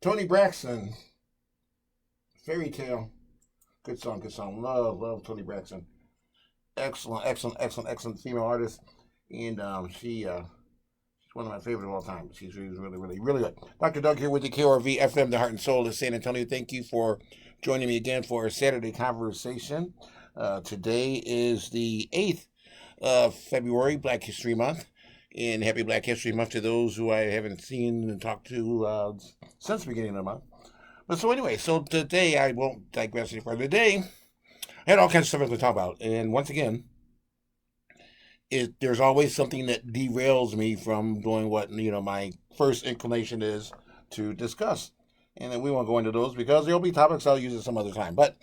Tony Braxton, Fairy Tale. Good song, good song. Love Tony Braxton. Excellent female artist. And she's one of my favorite of all time. She's really good. Dr. Doug here with the KRV FM, the Heart and Soul of San Antonio. Thank you for joining me again for a Saturday conversation. Today is the 8th of February, Black History Month. And happy Black History Month to those who I haven't seen and talked to since the beginning of the month. But so today, I won't digress any further. Today, I had all kinds of stuff I was going to talk about. And once again, there's always something that derails me from doing what, my first inclination is to discuss. And then we won't go into those because there'll be topics I'll use at some other time. But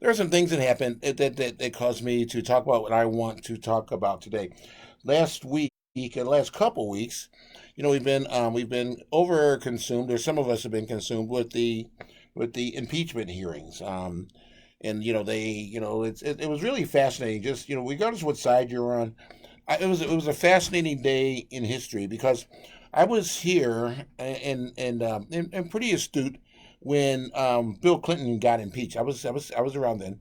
there are some things that happened that caused me to talk about what I want to talk about today. Last week, and the last couple weeks, we've been over consumed, or some of us have been consumed with the impeachment hearings. And it was really fascinating. Just regardless of what side you're on, it was a fascinating day in history because I was here and pretty astute when Bill Clinton got impeached. I was around then,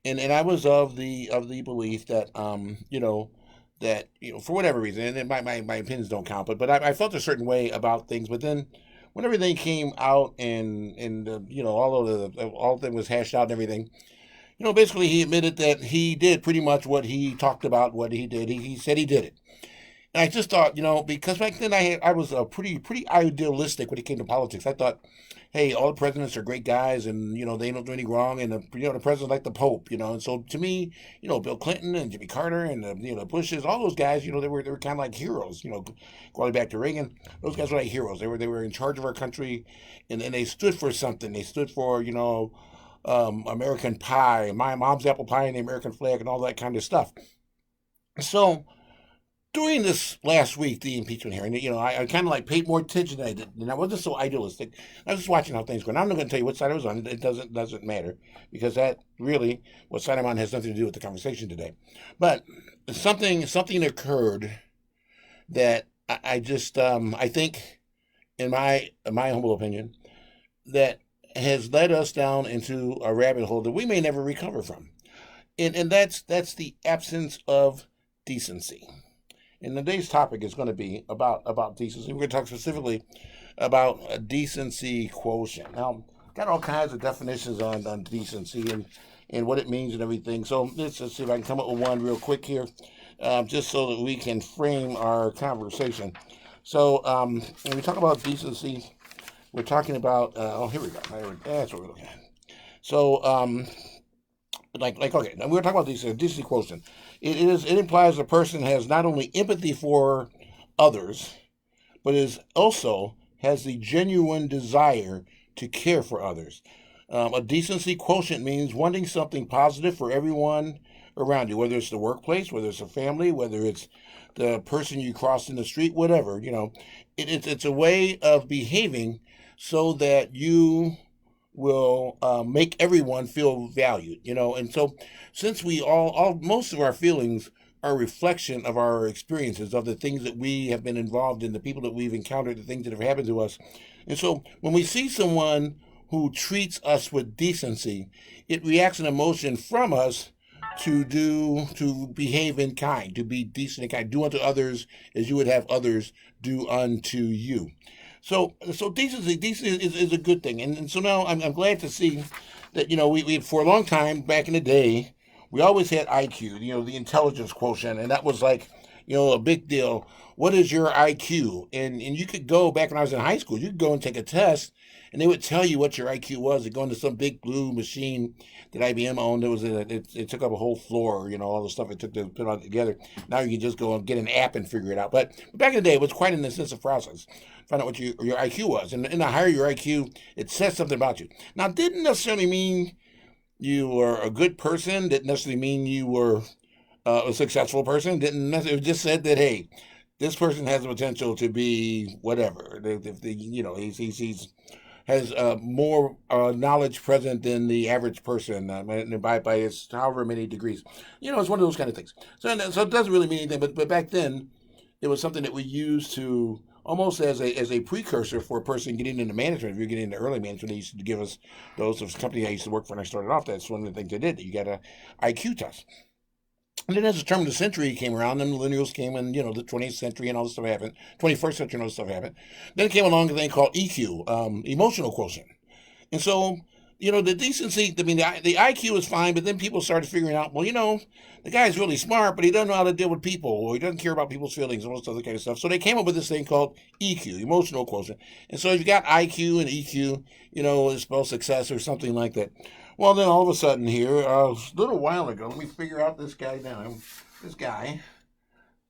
and I was of the belief that for whatever reason, and my opinions don't count, but I felt a certain way about things. But then when everything came out and all of the was hashed out and everything, basically he admitted that he did pretty much what he talked about, what he did. He said he did it. And I just thought, because back then I was pretty idealistic when it came to politics. I thought, hey, all the presidents are great guys, and they don't do any wrong, and the president's like the Pope, and so to me, Bill Clinton and Jimmy Carter and the Bushes, all those guys, they were kind of like heroes, going back to Reagan. Those guys were like heroes. They were in charge of our country, and they stood for something. They stood for American pie, my mom's apple pie, and the American flag, and all that kind of stuff. So during this last week, the impeachment hearing, I kind of paid more attention than I did, and I wasn't so idealistic. I was just watching how things go. Now I'm not going to tell you what side I was on. It doesn't matter because that really, what side I'm on has nothing to do with the conversation today. But something occurred that I just I think, in my humble opinion, that has led us down into a rabbit hole that we may never recover from, and that's the absence of decency. And today's topic is going to be about decency. We're going to talk specifically about a decency quotient. Now, got all kinds of definitions on decency and what it means and everything. So let's see if I can come up with one real quick here, just so that we can frame our conversation. So when we talk about decency, we're talking about, here we go. That's what we're looking at. So, okay, now we're talking about decency quotient. It implies a person has not only empathy for others, but also has the genuine desire to care for others. A decency quotient means wanting something positive for everyone around you, whether it's the workplace, whether it's a family, whether it's the person you cross in the street, whatever. It's a way of behaving so that you will make everyone feel valued, and so since we most of our feelings are a reflection of our experiences, of the things that we have been involved in, the people that we've encountered, the things that have happened to us. And so when we see someone who treats us with decency, it reacts an emotion from us to behave in kind, to be decent and kind, do unto others as you would have others do unto you. So decency is a good thing, and so now I'm glad to see that we for a long time back in the day we always had IQ, the intelligence quotient, and that was like a big deal. What is your IQ? And you could go back when I was in high school, you could go and take a test, and they would tell you what your IQ was. They'd go into some big blue machine that IBM owned. It took up a whole floor, all the stuff it took to put it all together. Now you can just go and get an app and figure it out. But back in the day, it was quite an intensive process. Find out what your IQ was. And the higher your IQ, it says something about you. Now, it didn't necessarily mean you were a good person. Didn't necessarily mean you were a successful person. Didn't necessarily, it just said that, hey, this person has the potential to be whatever. If he's has more knowledge present than the average person by his however many degrees. It's one of those kind of things. So it doesn't really mean anything. But back then, it was something that we used to almost as a precursor for a person getting into management. If you're getting into early management, they used to give us those. Of the company I used to work for when I started off, that's one of the things they did. You got a IQ test. And then as the turn of the century came around, then millennials came and, the 20th century and all this stuff happened. 21st century and all this stuff happened. Then came along a thing called EQ, emotional quotient. And so, the decency, I mean, the IQ is fine, but then people started figuring out, well, the guy's really smart, but he doesn't know how to deal with people, or he doesn't care about people's feelings, and all this other kind of stuff. So they came up with this thing called EQ, emotional quotient. And so if you got IQ and EQ, it's spelled success or something like that. Well, then all of a sudden here, a little while ago, let me figure out this guy now. This guy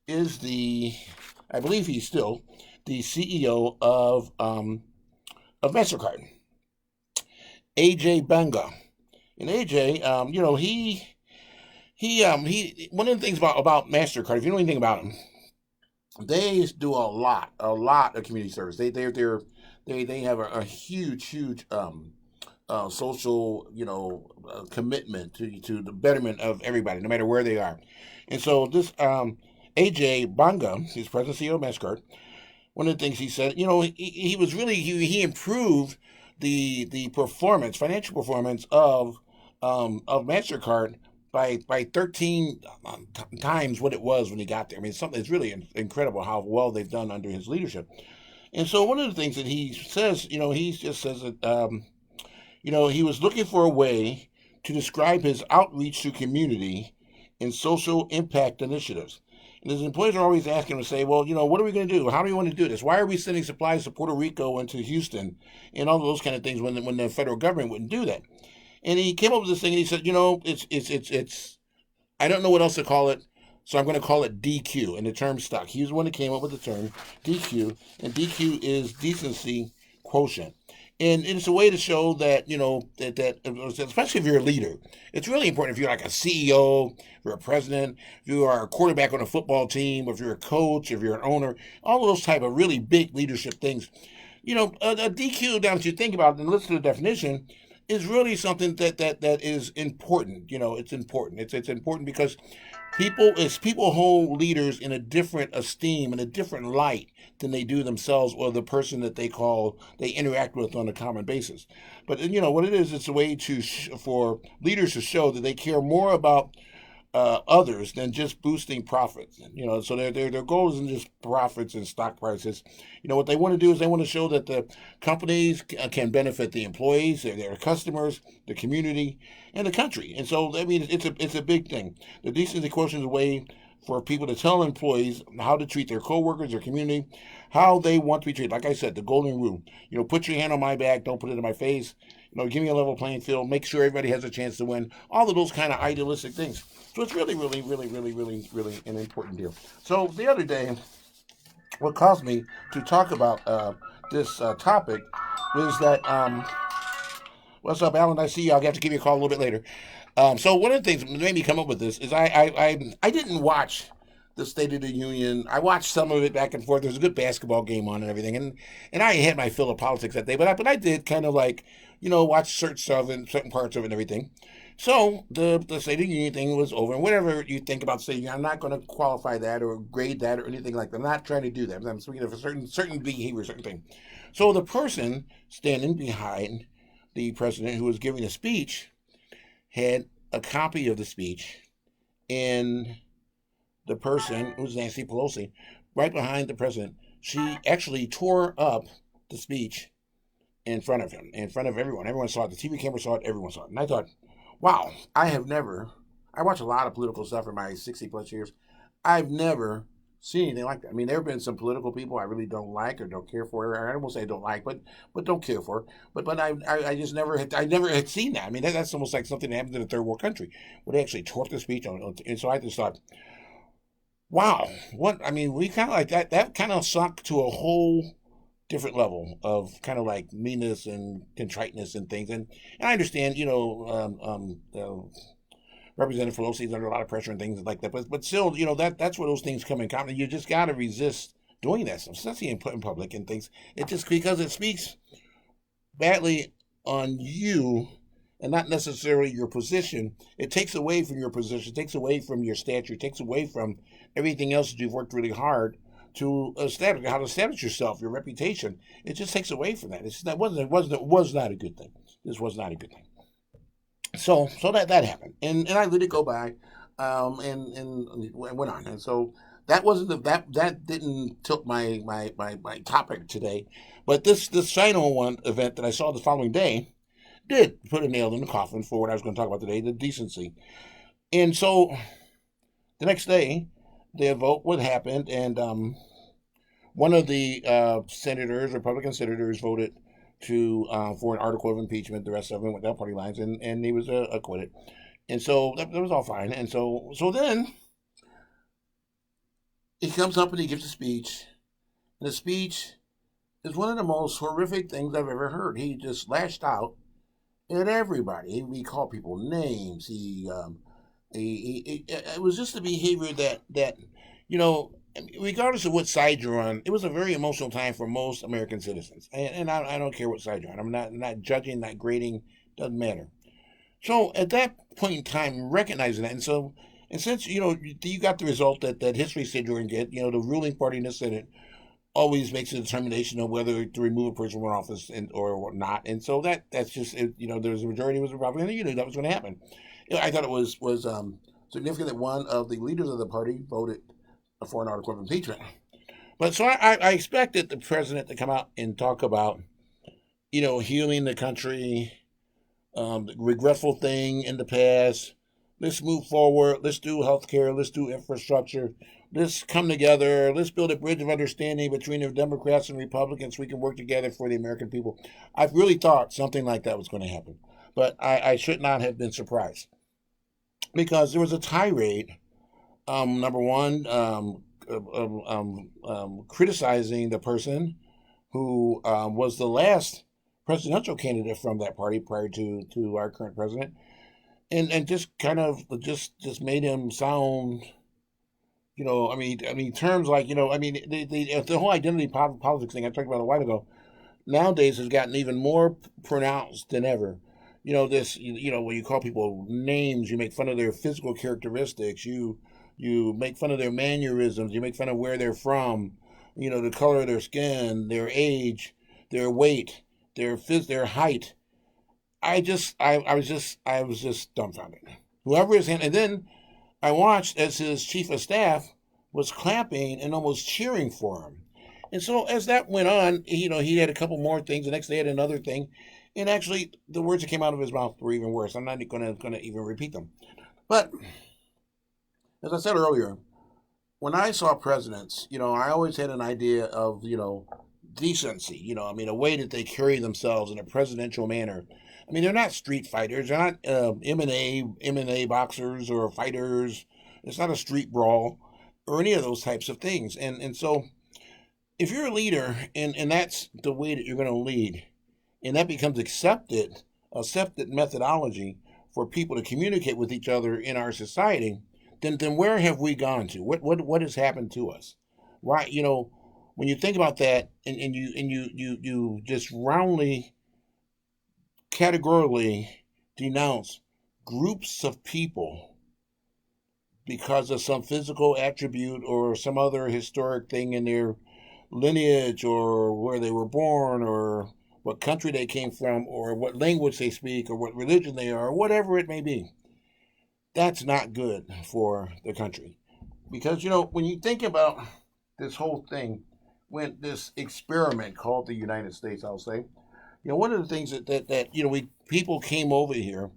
is I believe he's still the CEO of MasterCard. AJ Banga. And AJ, he one of the things about MasterCard, if you know anything about them, they do a lot of community service. They have a huge social commitment to the betterment of everybody, no matter where they are. And so this AJ Banga, he's president CEO of MasterCard. One of the things he said, he was really he improved the performance, financial performance of Mastercard by 13 times what it was when he got there. I mean, it's really incredible how well they've done under his leadership. And so one of the things that he says, he just says that he was looking for a way to describe his outreach to community and social impact initiatives. And his employees are always asking him to say, well, what are we going to do? How do we want to do this? Why are we sending supplies to Puerto Rico and to Houston and all those kind of things when the federal government wouldn't do that? And he came up with this thing and he said, it's I don't know what else to call it, so I'm going to call it DQ, and the term stuck. He was the one that came up with the term DQ, and DQ is decency quotient. And it's a way to show that, that especially if you're a leader, it's really important if you're like a CEO, if you're a president, if you are a quarterback on a football team, if you're a coach, if you're an owner, all of those type of really big leadership things. A DQ, now that you think about it and listen to the definition, is really something that is important. It's important. It's important because people hold leaders in a different esteem, in a different light than they do themselves or the person that they interact with on a common basis. But what it is, it's a way for leaders to show that they care more about others than just boosting profits. So their goal isn't just profits and stock prices. What they want to do is they want to show that the companies can benefit the employees, their customers, the community, and the country. And so I mean, it's a big thing. The decency quotient is a way for people to tell employees how to treat their coworkers, their community, how they want to be treated. Like I said, the golden rule. Put your hand on my back, don't put it in my face. Give me a level playing field, make sure everybody has a chance to win. All of those kind of idealistic things. So it's really an important deal. So the other day, what caused me to talk about this topic was that, what's up, Alan? I see you. I'll have to give you a call a little bit later. So one of the things that made me come up with this is I didn't watch the State of the Union. I watched some of it back and forth. There's a good basketball game on and everything, and I had my fill of politics that day. But I did kind of like watch certain stuff and certain parts of it and everything. So the State of the Union thing was over, and whatever you think about State of the Union, I'm not going to qualify that or grade that or anything like that. I'm not trying to do that. I'm speaking of a certain behavior, certain thing. So the person standing behind the president who was giving a speech had a copy of the speech, and the person, who was Nancy Pelosi, right behind the president, she actually tore up the speech in front of him, in front of everyone. Everyone saw it. The TV camera saw it. Everyone saw it. And I thought, wow, I watch a lot of political stuff in my 60 plus years. I've never seen anything like that. I mean, there have been some political people I really don't like or don't care for. Or I won't say I don't like, but don't care for. But I just never had seen that. I mean, that's almost like something that happens in a third world country where they actually tore up the speech and so I just thought, wow, what? I mean, we kind of like that. That kind of sunk to a whole different level of kind of like meanness and contriteness and things. And I understand, Representative Pelosi is under a lot of pressure and things like that. But still, that's where those things come in common. You just got to resist doing that stuff, especially in public and things. It just because it speaks badly on you and not necessarily your position. It takes away from your position, takes away from your stature, takes away from everything else that you've worked really hard to establish how to establish yourself, your reputation. It just takes away from that. It's that was not a good thing. This was not a good thing. So that happened, and I let it go by, and went on, and so that wasn't that didn't tilt my topic today, but this final one event that I saw the following day did put a nail in the coffin for what I was going to talk about today, the decency. And so the next day, the vote what happened, and one of the senators, Republican senators, voted to for an article of impeachment. The rest of them went down party lines, and he was acquitted. And so that was all fine. And so then he comes up and he gives a speech. And the speech is one of the most horrific things I've ever heard. He just lashed out at everybody. He called people names. It was just the behavior that you know, regardless of what side you're on, it was a very emotional time for most American citizens. And I don't care what side you're on. I'm not judging, not grading. Doesn't matter. So at that point in time, recognizing that, and since you got the result that history said you're going to get, the ruling party in the Senate always makes a determination of whether to remove a person from office or not, and so that's just there's a majority was Republican, and you knew that was going to happen. I thought it was significant that one of the leaders of the party voted for an article of impeachment. But so I expected the president to come out and talk about healing the country, the regretful thing in the past. Let's move forward. Let's do healthcare. Let's do infrastructure. Let's come together. Let's build a bridge of understanding between the Democrats and Republicans so we can work together for the American people. I really thought something like that was going to happen. But I should not have been surprised. Because there was a tirade, number one, criticizing the person who was the last presidential candidate from that party prior to our current president, and just kind of just made him sound, terms like, the whole identity politics thing I talked about a while ago, nowadays has gotten even more pronounced than ever. When you call people names, you make fun of their physical characteristics, you make fun of their mannerisms, you make fun of where they're from, the color of their skin, their age, their weight, their height. I was just dumbfounded. Whoever is him, and then I watched as his chief of staff was clapping and almost cheering for him. And so as that went on, he had a couple more things. The next day, he had another thing, and actually, the words that came out of his mouth were even worse. I'm not going to even repeat them. But as I said earlier, when I saw presidents, I always had an idea of decency. A way that they carry themselves in a presidential manner. They're not street fighters. They're not MMA boxers or fighters. It's not a street brawl or any of those types of things. And so, if you're a leader and that's the way that you're going to lead, and that becomes accepted methodology for people to communicate with each other in our society, then where have we gone to? What has happened to us? Why, when you think about that, and you just roundly, categorically denounce groups of people because of some physical attribute or some other historic thing in their lineage or where they were born or what country they came from, or what language they speak, or what religion they are, or whatever it may be. That's not good for the country. Because, when you think about this whole thing, when this experiment called the United States, I'll say, one of the things that people came over here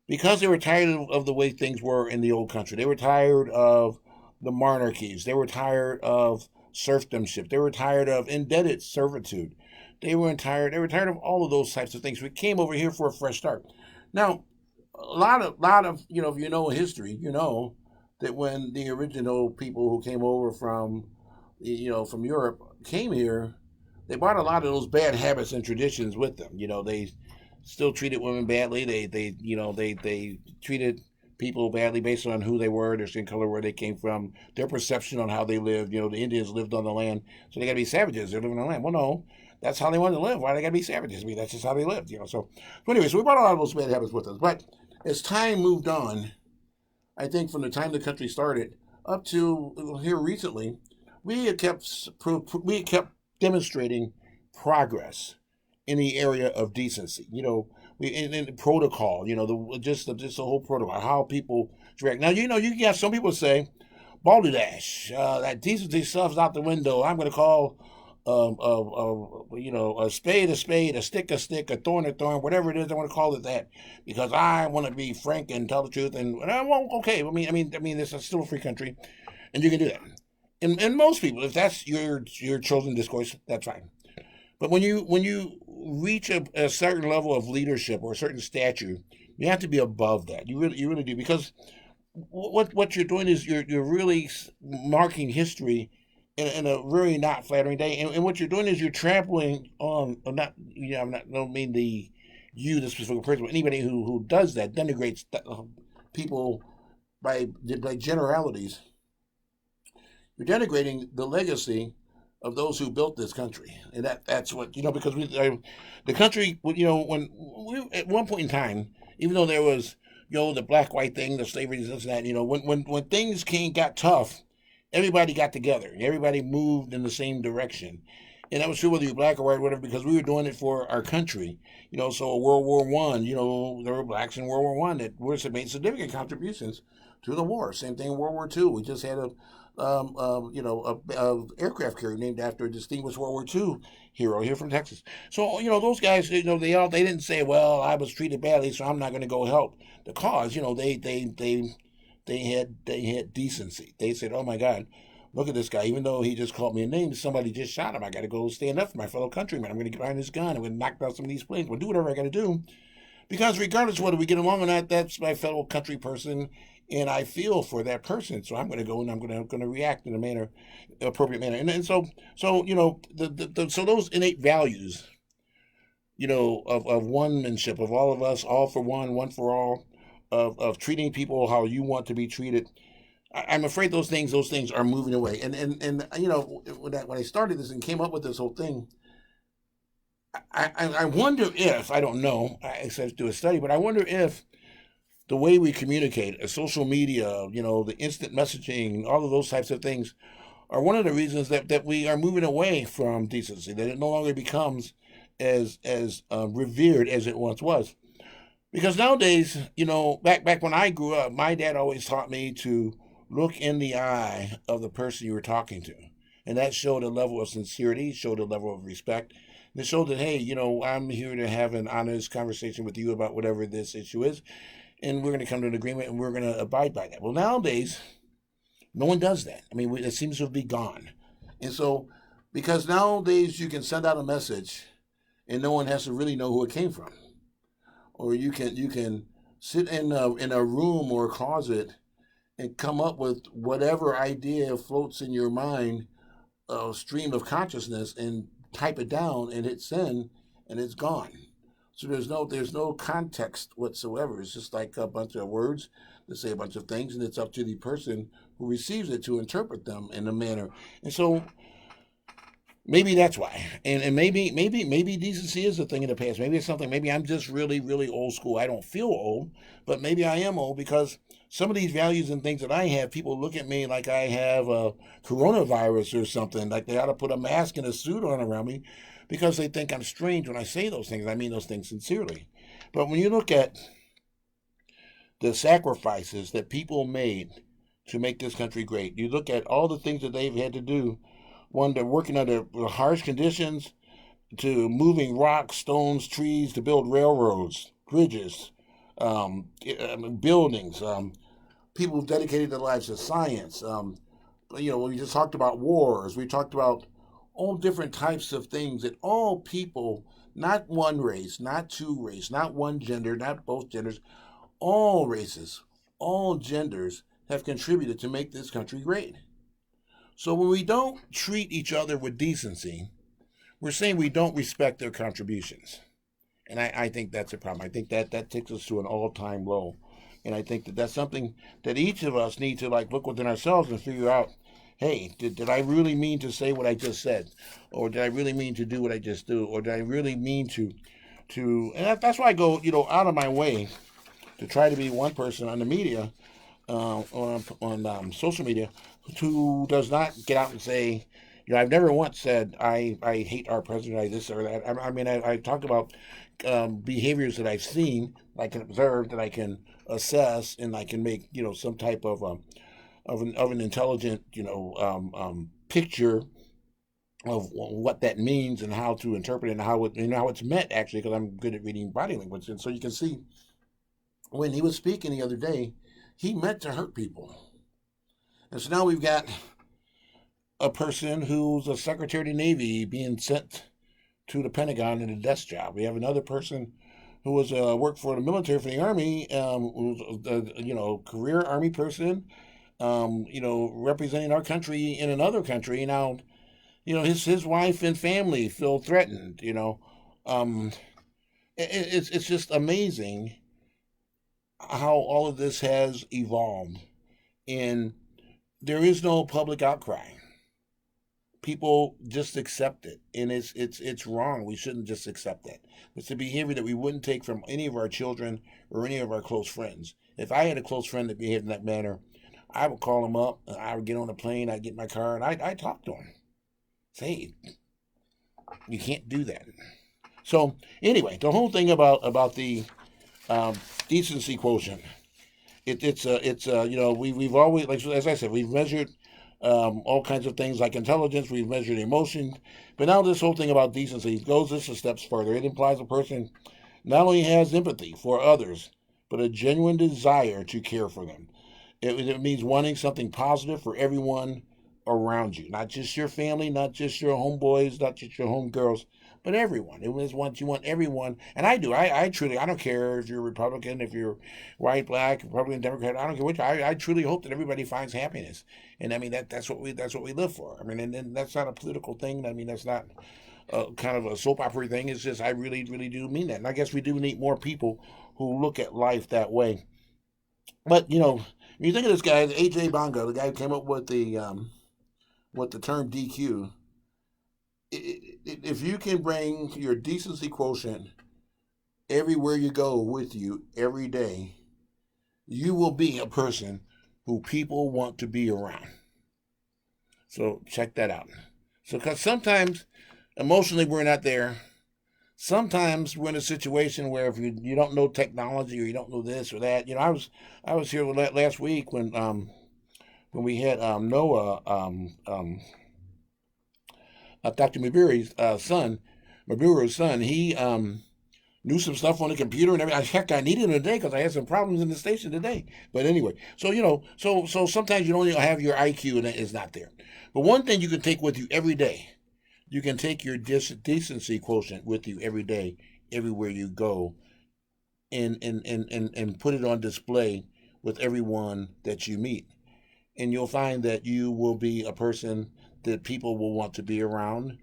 because they were tired of the way things were in the old country. They were tired of the monarchies. They were tired of serfdomship. They were tired of indebted servitude. They were tired of all of those types of things. We came over here for a fresh start. Now, a lot of if you know history, that when the original people who came over from Europe came here, they brought a lot of those bad habits and traditions with them. They still treated women badly. They treated people badly based on who they were, their skin color, where they came from, their perception on how they lived. The Indians lived on the land, so they got to be savages. They're living on the land. Well, no. That's how they wanted to live. Why they got to be savages? That's just how they lived, So anyway, so we brought a lot of those bad habits with us. But as time moved on, I think from the time the country started up to here recently, we had kept demonstrating progress in the area of decency. We in protocol. Just the whole protocol, how people direct. Now you got some people say, balderdash, that decency stuff's out the window. I'm going to call a spade, a stick, a thorn, whatever it is. I want to call it that because I want to be frank and tell the truth. And well, okay. I mean, it's still a free country, and you can do that. And most people, if that's your chosen discourse, that's fine. But when you reach a certain level of leadership or a certain stature, you have to be above that. You really do, because what you're doing is you're really marking history in a really not flattering day. And what you're doing is you're trampling on, not, I'm not, I don't mean the specific person, but anybody who does that denigrates people by generalities. You're denigrating the legacy of those who built this country, and that's what because the country, when we at one point in time, even though there was the black white thing, the slavery, this and that, when things got tough, everybody got together, everybody moved in the same direction, and that was true whether you're black or white or whatever, because we were doing it for our country. So World War I, there were blacks in World War I that made significant contributions to the war. Same thing in World War II. We just had a aircraft carrier named after a distinguished World War II hero here from Texas. So those guys, they didn't say, well, I was treated badly, so I'm not going to go help the cause. They had decency. They said, oh my God, look at this guy. Even though he just called me a name, somebody just shot him. I got to go stand up for my fellow countrymen. I'm going to get behind this gun. I'm going to knock down some of these planes. I'm going to do whatever I got to do. Because regardless of whether we get along or not, that's my fellow country person, and I feel for that person. So I'm going to go and I'm going to react in a appropriate manner. And so so those innate values, of onemanship, of all of us, all for one for all, of treating people how you want to be treated. I'm afraid those things are moving away. And when I started this and came up with this whole thing, I wonder if, I don't know, I said do a study, but I wonder if the way we communicate, social media, the instant messaging, all of those types of things are one of the reasons that we are moving away from decency, that it no longer becomes as revered as it once was. Because nowadays, back when I grew up, my dad always taught me to look in the eye of the person you were talking to. And that showed a level of sincerity, showed a level of respect. And it showed that, hey, I'm here to have an honest conversation with you about whatever this issue is. And we're going to come to an agreement and we're going to abide by that. Well, nowadays, no one does that. I mean, it seems to be gone. And so, because nowadays you can send out a message and no one has to really know who it came from. Or you can sit in a room or a closet and come up with whatever idea floats in your mind, stream of consciousness, and type it down and hit send, and it's gone. So there's no context whatsoever. It's just like a bunch of words that say a bunch of things, and it's up to the person who receives it to interpret them in a manner. And so maybe that's why. And maybe decency is a thing in the past. Maybe it's something. Maybe I'm just really, really old school. I don't feel old, but maybe I am old because some of these values and things that I have, people look at me like I have a coronavirus or something, like they ought to put a mask and a suit on around me because they think I'm strange when I say those things. I mean those things sincerely. But when you look at the sacrifices that people made to make this country great, you look at all the things that they've had to do. One, they're working under harsh conditions, to moving rocks, stones, trees, to build railroads, bridges, buildings. People who've dedicated their lives to science. We just talked about wars. We talked about all different types of things that all people, not one race, not two races, not one gender, not both genders, all races, all genders have contributed to make this country great. So when we don't treat each other with decency, we're saying we don't respect their contributions. And I think that's a problem. I think that takes us to an all-time low. And I think that's something that each of us need to look within ourselves and figure out, hey, did I really mean to say what I just said? Or did I really mean to do what I just do? Or did I really mean to and that's why I go, out of my way to try to be one person on the media, on social media, who does not get out and say, I've never once said I hate our president, I this or that. I talk about behaviors that I've seen, that I can observe, that I can assess, and I can make some type of an intelligent picture of what that means and how to interpret it and how it's meant actually, because I'm good at reading body language, and so you can see when he was speaking the other day, he meant to hurt people. And so now we've got a person who's a Secretary of the Navy being sent to the Pentagon in a desk job. We have another person who was worked for the military, for the Army, who's a career Army person, representing our country in another country. Now, his wife and family feel threatened. Um, it's just amazing how all of this has evolved, and there is no public outcry. People just accept it, and it's wrong. We shouldn't just accept it. It's a behavior that we wouldn't take from any of our children or any of our close friends. If I had a close friend that behaved in that manner, I would call him up. I would get on a plane. I'd get in my car, and I'd talk to him. Say, you can't do that. So anyway, the whole thing about the decency quotient. We've always, like, as I said, we've measured all kinds of things like intelligence. We've measured emotion, but now this whole thing about decency goes this a steps further. It implies a person not only has empathy for others, but a genuine desire to care for them. It means wanting something positive for everyone around you, not just your family, not just your homeboys, not just your homegirls, but everyone. It was what you want everyone, and I do. I truly, I don't care if you're Republican, if you're white, black, Republican, Democrat. I don't care which. I truly hope that everybody finds happiness, and I mean that's what we live for. I mean, and that's not a political thing. I mean, that's not kind of a soap opera thing. It's just I really, really do mean that, and I guess we do need more people who look at life that way. But when you think of this guy, AJ Bongo, the guy who came up with the term DQ, if you can bring your decency quotient everywhere you go with you every day, you will be a person who people want to be around. So check that out. So, because sometimes emotionally we're not there. Sometimes we're in a situation where if you don't know technology or you don't know this or that. I was here last week when we had Noah, Dr. Maburu's son. He knew some stuff on the computer and everything. Heck, I needed him today because I had some problems in the station today. But anyway, so so sometimes you don't even have your IQ and it's not there. But one thing you can take with you every day, you can take your decency quotient with you every day, everywhere you go, and put it on display with everyone that you meet. And you'll find that you will be a person that people will want to be around.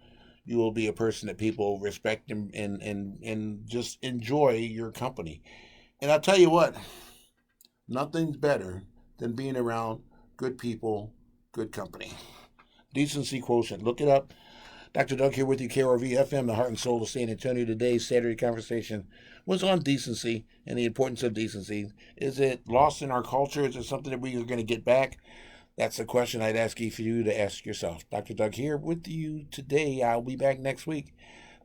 You will be a person that people respect and just enjoy your company. And I'll tell you what, nothing's better than being around good people, good company. Decency quotient. Look it up. Dr. Doug here with you, KRV FM, the heart and soul of San Antonio. Today's Saturday conversation was on decency and the importance of decency. Is it lost in our culture? Is it something that we are going to get back? That's the question I'd ask you to ask yourself. Dr. Doug here with you today. I'll be back next week.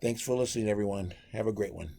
Thanks for listening, everyone. Have a great one.